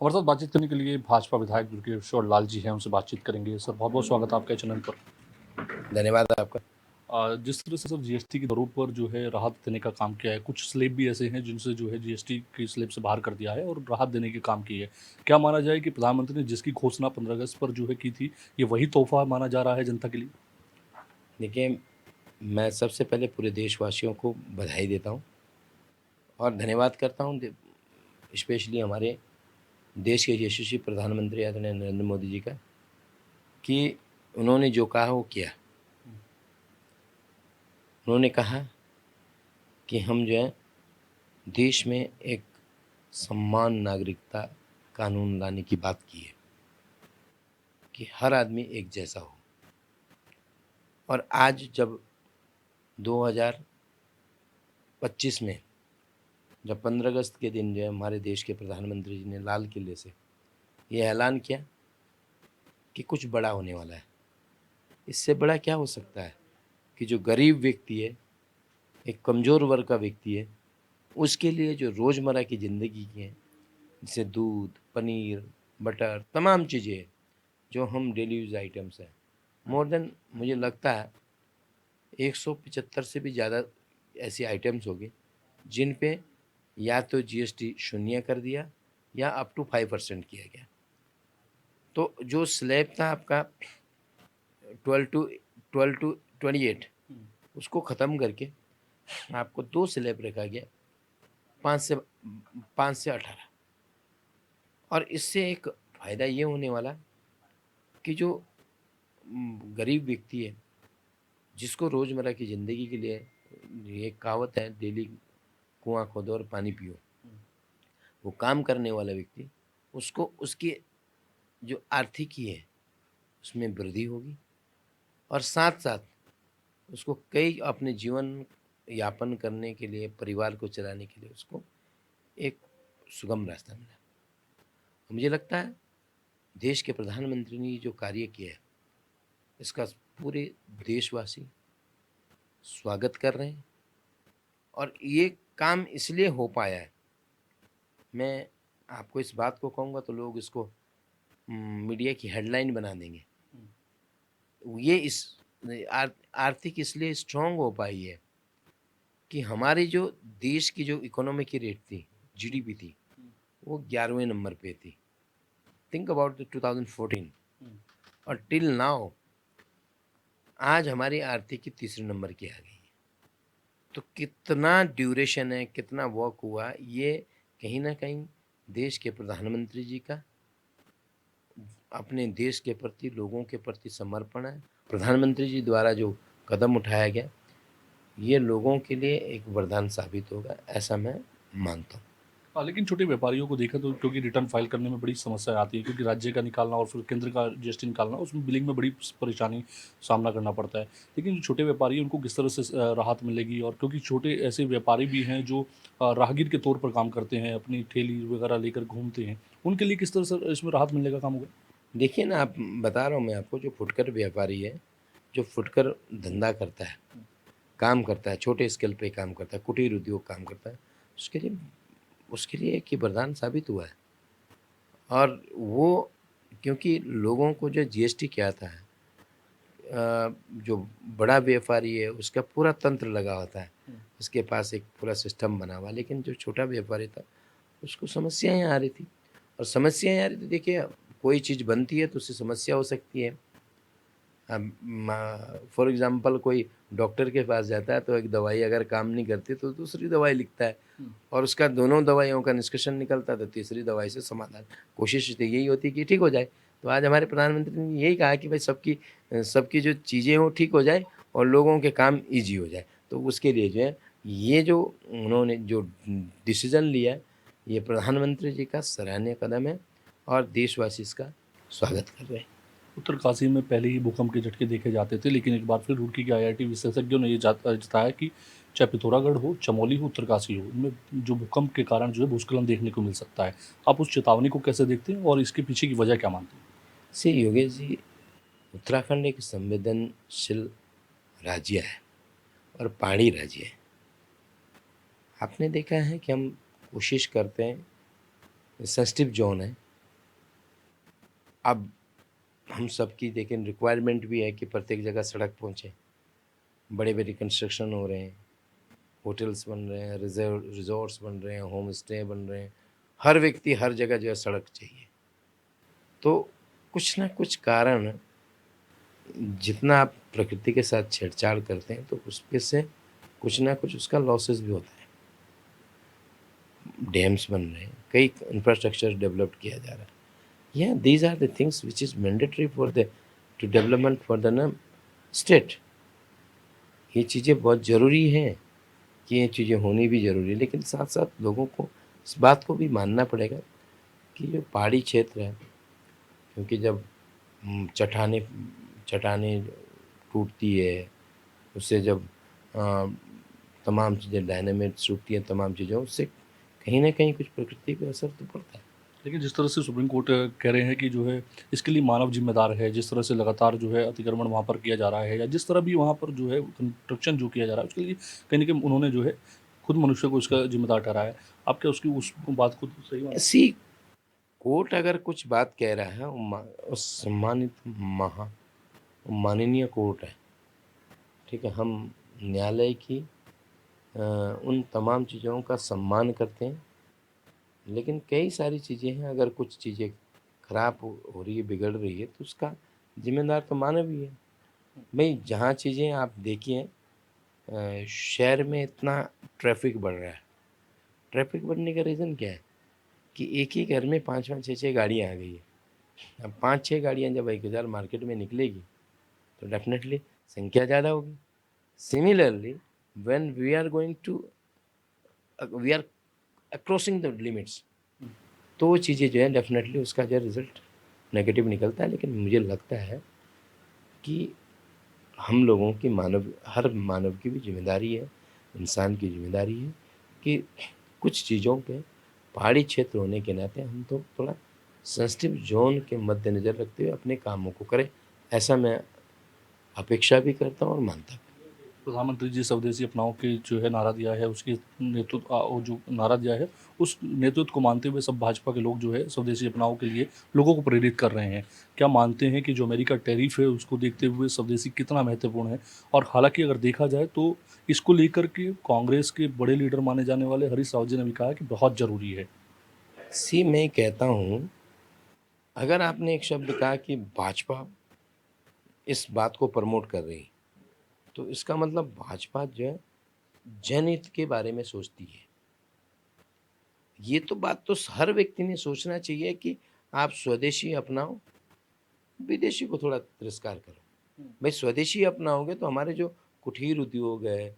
हमारे साथ बातचीत करने के लिए भाजपा विधायक दुर्गेश्वर लाल जी हैं, उनसे बातचीत करेंगे। सर, बहुत-बहुत स्वागत है आपका चैनल पर। धन्यवाद आपका। जिस तरह से सर जीएसटी की दरों पर जो है राहत देने का काम किया है, कुछ स्लैब भी ऐसे हैं जिनसे जो है जीएसटी की स्लैब से बाहर कर दिया है और राहत देने के काम की है। क्या माना जाए कि प्रधानमंत्री ने जिसकी घोषणा 15 अगस्त पर जो है की थी, ये वही तोहफ़ा माना जा रहा है जनता के लिए? देखिए, मैं सबसे पहले पूरे देशवासियों को बधाई देता हूँ और धन्यवाद करता हूँ स्पेशली हमारे देश के यशस्वी प्रधानमंत्री आदरणीय नरेंद्र मोदी जी का, कि उन्होंने जो कहा वो किया। उन्होंने कहा कि हम जो है देश में एक समान नागरिकता कानून लाने की बात की है कि हर आदमी एक जैसा हो। और आज जब 2025 में जब 15 अगस्त के दिन जो है हमारे देश के प्रधानमंत्री जी ने लाल किले से ये ऐलान किया कि कुछ बड़ा होने वाला है। इससे बड़ा क्या हो सकता है कि जो गरीब व्यक्ति है, एक कमज़ोर वर्ग का व्यक्ति है, उसके लिए जो रोज़मर्रा की ज़िंदगी की है, जैसे दूध, पनीर, बटर, तमाम चीज़ें जो हम डेली यूज़ आइटम्स हैं, मोर देन मुझे लगता है 175 से भी ज़्यादा ऐसी आइटम्स होगी जिन पे या तो जीएसटी शून्य कर दिया या अप टू 5% किया गया। तो जो स्लैब था आपका 12 टू 28, उसको ख़त्म करके आपको 2 स्लैब रखा गया, 5 से 18। और इससे एक फ़ायदा ये होने वाला कि जो गरीब व्यक्ति है, जिसको रोज़मर्रा की ज़िंदगी के लिए एक कहावत है, डेली कुआँ खोदो और पानी पियो। वो काम करने वाला व्यक्ति, उसको उसकी जो आर्थिकी है, उसमें वृद्धि होगी और साथ-साथ उसको कई अपने जीवन यापन करने के लिए, परिवार को चलाने के लिए उसको एक सुगम रास्ता मिला। मुझे लगता है देश के प्रधानमंत्री ने ये जो कार्य किया है, इसका पूरे देशवासी स्वागत कर रहे हैं और ये काम इसलिए हो पाया है, मैं आपको इस बात को कहूँगा तो लोग इसको मीडिया की हेडलाइन बना देंगे। ये इस आर्थिक इसलिए स्ट्रॉन्ग हो पाई है कि हमारी जो देश की जो इकोनॉमी की रेट थी, जीडीपी थी, वो 11वें नंबर पे थी। थिंक अबाउट द 2014 और टिल नाउ आज हमारी आर्थिकी तीसरे नंबर की आ गई है। तो कितना ड्यूरेशन है, कितना वर्क हुआ, ये कहीं न कहीं देश के प्रधानमंत्री जी का अपने देश के प्रति, लोगों के प्रति समर्पण है। प्रधानमंत्री जी द्वारा जो कदम उठाया गया, ये लोगों के लिए एक वरदान साबित होगा, ऐसा मैं मानता हूँ। हाँ, लेकिन छोटे व्यापारियों को देखा तो क्योंकि रिटर्न फाइल करने में बड़ी समस्या आती है, क्योंकि राज्य का निकालना और फिर केंद्र का जीएसटी निकालना, उसमें बिलिंग में बड़ी परेशानी सामना करना पड़ता है। लेकिन जो छोटे व्यापारी हैं उनको किस तरह से राहत मिलेगी? और क्योंकि छोटे ऐसे व्यापारी भी हैं जो राहगीर के तौर पर काम करते हैं, अपनी ठेली वगैरह लेकर घूमते हैं, उनके लिए किस तरह से इसमें राहत मिलने का काम होगा? देखिए ना, आप बता रहा हूँ मैं आपको, जो फुटकर व्यापारी है, जो फुटकर धंधा करता है, काम करता है, छोटे स्केल पे काम करता है, कुटीर उद्योग काम करता है, उसके लिए एक ये वरदान साबित हुआ है। और वो क्योंकि लोगों को जो जीएसटी क्या आता है, जो बड़ा व्यापारी है उसका पूरा तंत्र लगा होता है, उसके पास एक पूरा सिस्टम बना हुआ है, लेकिन जो छोटा व्यापारी था उसको समस्याएँ आ रही थी। और समस्याएँ आ रही थी, देखिए कोई चीज़ बनती है तो उससे समस्या हो सकती है। फॉर एग्ज़ाम्पल कोई डॉक्टर के पास जाता है तो एक दवाई अगर काम नहीं करती तो दूसरी दवाई लिखता है और उसका दोनों दवाइयों का निष्कर्षण निकलता है तो तीसरी दवाई से समाधान, कोशिश तो यही होती है कि ठीक हो जाए। तो आज हमारे प्रधानमंत्री ने यही कहा कि भाई सबकी जो चीज़ें हों ठीक हो जाए और लोगों के काम ईज़ी हो जाए। तो उसके लिए जो है, ये जो उन्होंने जो डिसीज़न लिया है, ये प्रधानमंत्री जी का सराहनीय कदम है और देशवासी इसका स्वागत कर रहे हैं। उत्तरकाशी में पहले ही भूकंप के झटके देखे जाते थे, लेकिन एक बार फिर रुड़की के आईआईटी विशेषज्ञों ने ये जताया कि चाहे पिथौरागढ़ हो, चमोली हो, उत्तरकाशी हो, इनमें जो भूकंप के कारण जो है भूस्खलन देखने को मिल सकता है। आप उस चेतावनी को कैसे देखते हैं और इसके पीछे की वजह क्या मानते हैं? से योगेश जी, उत्तराखंड एक संवेदनशील राज्य है और पहाड़ी राज्य है। आपने देखा है कि हम कोशिश करते हैं, सेंसिटिव ज़ोन है, अब हम सबकी लेकिन रिक्वायरमेंट भी है कि प्रत्येक जगह सड़क पहुँचे। बड़े बड़े कंस्ट्रक्शन हो रहे हैं, होटल्स बन रहे हैं, रिजॉर्ट्स बन रहे हैं, होम स्टे बन रहे हैं। हर व्यक्ति हर जगह जो है सड़क चाहिए। तो कुछ ना कुछ कारण, जितना आप प्रकृति के साथ छेड़छाड़ करते हैं तो उसपे से कुछ ना कुछ उसका लॉसेस भी होता है। डैम्स बन रहे हैं, कई इंफ्रास्ट्रक्चर डेवलप किया जा रहा है। Yeah, these are the things which is mandatory for the to development for the na state. ये चीज़ें बहुत ज़रूरी हैं कि ये चीज़ें होनी भी ज़रूरी है, लेकिन साथ-साथ लोगों को इस बात को भी मानना पड़ेगा कि जो पहाड़ी क्षेत्र है, क्योंकि जब चट्टानें चट्टानें टूटती है, उससे जब अ, तमाम चीज़ें डायनामाइट्स टूटती हैं, तमाम चीज़ें, उससे कहीं न कहीं कुछ प्रकृति पे असर तो पड़ता है। लेकिन जिस तरह से सुप्रीम कोर्ट कह रहे हैं कि जो है इसके लिए मानव जिम्मेदार है, जिस तरह से लगातार जो है अतिक्रमण वहाँ पर किया जा रहा है या जिस तरह भी वहाँ पर जो है कंस्ट्रक्शन जो किया जा रहा है उसके लिए कहीं न कहीं उन्होंने जो है खुद मनुष्य को इसका जिम्मेदार ठहराया है। आप क्या उसकी उस बात को सही मानते हैं? ऐसी कोर्ट अगर कुछ बात कह रहा है, वो वो सम्मानित माननीय कोर्ट है, ठीक है। हम न्यायालय की उन तमाम चीज़ों का सम्मान करते हैं, लेकिन कई सारी चीज़ें हैं, अगर कुछ चीज़ें खराब हो रही है, बिगड़ रही है, तो उसका जिम्मेदार तो मानव ही है। भाई जहाँ चीज़ें आप देखिए, शहर में इतना ट्रैफिक बढ़ रहा है। ट्रैफिक बढ़ने का रीज़न क्या है कि एक ही घर में 5-5 6-6 गाड़ियाँ आ गई है। अब 5-6 गाड़ियाँ जब एक हज़ार मार्केट में निकलेगी तो डेफ़िनेटली संख्या ज़्यादा होगी। Similarly when we are going to we are crossing the limits, तो वो चीज़ें जो है डेफ़िनेटली उसका जो है रिज़ल्ट नेगेटिव निकलता है। लेकिन मुझे लगता है कि हम लोगों की हर मानव की भी ज़िम्मेदारी है, इंसान की ज़िम्मेदारी है कि कुछ चीज़ों पे पहाड़ी क्षेत्र होने के नाते हम तो थोड़ा सेंसिटिव ज़ोन के मद्देनज़र रखते हुए अपने कामों को करें। ऐसा मैं अपेक्षा भी करता हूँ और मानता भी। प्रधानमंत्री जी स्वदेशी अपनाओ के जो है नारा दिया है उसके नेतृत्व वो जो नारा दिया है उस नेतृत्व को मानते हुए सब भाजपा के लोग जो है स्वदेशी अपनाओ के लिए लोगों को प्रेरित कर रहे हैं। क्या मानते हैं कि जो अमेरिका टैरिफ है उसको देखते हुए स्वदेशी कितना महत्वपूर्ण है? और हालाँकि अगर देखा जाए तो इसको लेकर के कांग्रेस के बड़े लीडर माने जाने वाले हरीश रावत जी ने भी कहा है कि बहुत ज़रूरी है। मैं कहता हूँ, अगर आपने एक शब्द कहा कि भाजपा इस बात को प्रमोट कर रही, तो इसका मतलब भाजपा जो है जनहित के बारे में सोचती है। ये तो बात तो हर व्यक्ति ने सोचना चाहिए कि आप स्वदेशी अपनाओ, विदेशी को थोड़ा तिरस्कार करो। भाई स्वदेशी अपनाओगे तो हमारे जो कुटीर उद्योग है,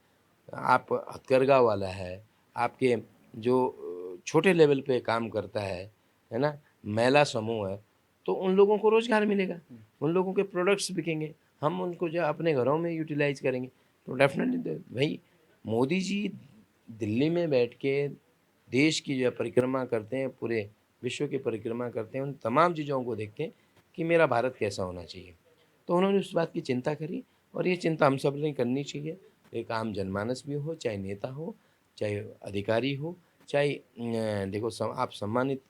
आप हथकरघा वाला है, आपके जो छोटे लेवल पे काम करता है ना? महिला समूह है, तो उन लोगों को रोज़गार मिलेगा, उन लोगों के प्रोडक्ट्स बिकेंगे, हम उनको जो अपने घरों में यूटिलाइज़ करेंगे, तो डेफ़िनेटली भाई मोदी जी दिल्ली में बैठ के देश की जो है परिक्रमा करते हैं, पूरे विश्व की परिक्रमा करते हैं, उन तमाम चीज़ों को देखते हैं कि मेरा भारत कैसा होना चाहिए। तो उन्होंने उस बात की चिंता करी और ये चिंता हम सब ने करनी चाहिए। एक आम जनमानस भी हो, चाहे नेता हो, चाहे अधिकारी हो, चाहे देखो आप सम्मानित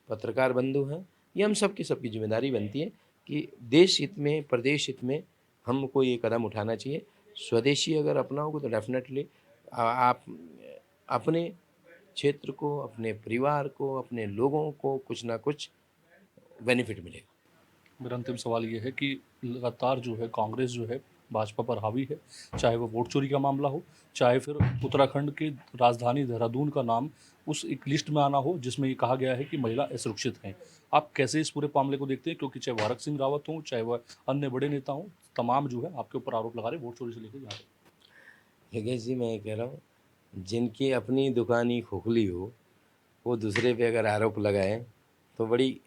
पत्रकार बंधु हैं, ये हम सबकी ज़िम्मेदारी बनती है कि देश हित में, प्रदेश हित में हमको ये कदम उठाना चाहिए। स्वदेशी अगर अपनाओगे तो डेफ़िनेटली आप अपने क्षेत्र को, अपने परिवार को, अपने लोगों को कुछ ना कुछ बेनिफिट मिलेगा। मेरा अंतिम सवाल ये है कि लगातार जो है कांग्रेस जो है भाजपा पर हावी है, चाहे वो वोट चोरी का मामला हो, चाहे फिर उत्तराखंड की राजधानी देहरादून का नाम उस एक लिस्ट में आना हो जिसमें ये कहा गया है कि महिला असुरक्षित हैं। आप कैसे इस पूरे मामले को देखते हैं? क्योंकि चाहे वारक सिंह रावत हों, चाहे वह अन्य बड़े नेता हों, तमाम जो है आपके ऊपर आरोप लगा रहे हैं वोट चोरी से लेकर यहाँ तक। योगेश जी, मैं ये कह रहा हूँ, जिनकी अपनी दुकान ही खोखली हो, वो दूसरे पे अगर आरोप लगाएँ, तो बड़ी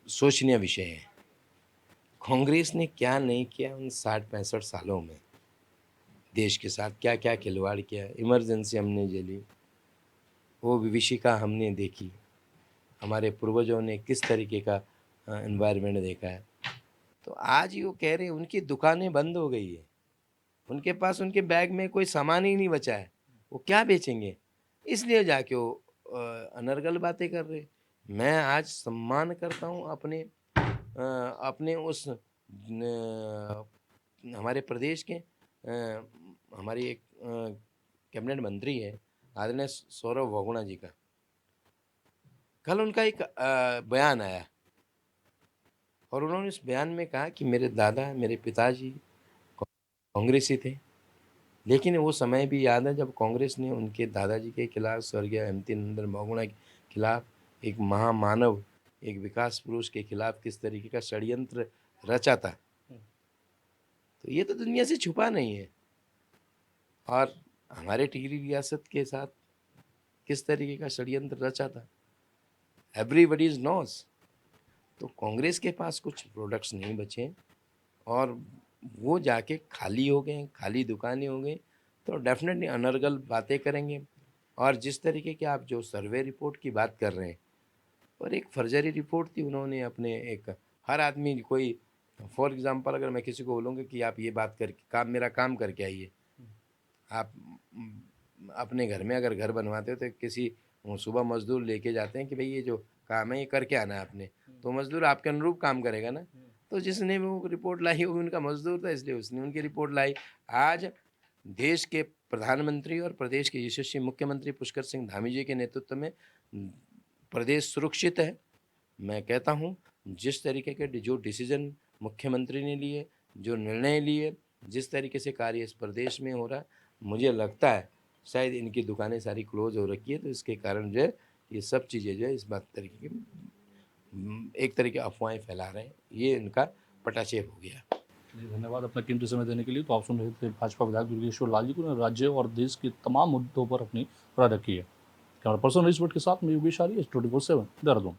सोचनीय विषय है। कांग्रेस ने क्या नहीं किया उन 60-65 सालों में, देश के साथ क्या-क्या खिलवाड़ किया, इमरजेंसी हमने झेली, वो विभीषिका हमने देखी, हमारे पूर्वजों ने किस तरीके का एनवायरनमेंट देखा है। तो आज ये वो कह रहे हैं उनकी दुकानें बंद हो गई है, उनके पास उनके बैग में कोई सामान ही नहीं बचा है, वो क्या बेचेंगे? इसलिए जाके वो अनर्गल बातें कर रहे हैं मैं आज सम्मान करता हूँ अपने उस हमारे प्रदेश के हमारी एक कैबिनेट मंत्री है आदरणीय सौरभ बहुगुणा जी का। कल उनका एक बयान आया और उन्होंने इस बयान में कहा कि मेरे दादा मेरे पिताजी कांग्रेसी थे, लेकिन वो समय भी याद है जब कांग्रेस ने उनके दादाजी के खिलाफ स्वर्गीय हेमंती नंदन बहुगुणा के खिलाफ, एक महामानव, एक विकास पुरुष के खिलाफ किस तरीके का षड्यंत्र रचा था। तो ये तो दुनिया से छुपा नहीं है। और हमारे टिहरी रियासत के साथ किस तरीके का षड्यंत्र रचा था, एवरीबडी नोज। तो कांग्रेस के पास कुछ प्रोडक्ट्स नहीं बचे और वो जाके खाली हो गए, खाली दुकानें हो गई, तो डेफिनेटली अनर्गल बातें करेंगे। और जिस तरीके की आप जो सर्वे रिपोर्ट की बात कर रहे हैं, और एक फर्जरी रिपोर्ट थी, उन्होंने अपने एक हर आदमी कोई, फॉर एग्जांपल अगर मैं किसी को बोलूँगा कि आप ये बात करके मेरा काम करके आइए, आप अपने घर में अगर घर बनवाते हो तो किसी सुबह मजदूर लेके जाते हैं कि भाई ये जो काम है ये करके आना है आपने, तो मजदूर आपके अनुरूप काम करेगा ना। तो जिसने वो रिपोर्ट लाई वो उनका मजदूर था, इसलिए उसने उनकी रिपोर्ट लाई। आज देश के प्रधानमंत्री और प्रदेश के यशस्वी मुख्यमंत्री पुष्कर सिंह धामी जी के नेतृत्व में प्रदेश सुरक्षित है। मैं कहता हूँ जिस तरीके के जो डिसीजन मुख्यमंत्री ने लिए, जो निर्णय लिए, जिस तरीके से कार्य इस प्रदेश में हो रहा है, मुझे लगता है शायद इनकी दुकानें सारी क्लोज हो रखी है, तो इसके कारण जो है ये सब चीज़ें जो है इस बात तरीके की एक तरीके अफवाहें फैला रहे हैं, ये इनका पटाक्षेप हो गया। जी, धन्यवाद अपना कीमती समय देने के लिए। तो आप सुन रहे थे भाजपा विधायक दुर्गेश्वर लाल जी को, राज्य और देश के तमाम मुद्दों पर अपनी राय रखी है। कैमरा पर्सन रईस भट्ट के साथ मैं योगेश आर्य, 24/7 देहरादून।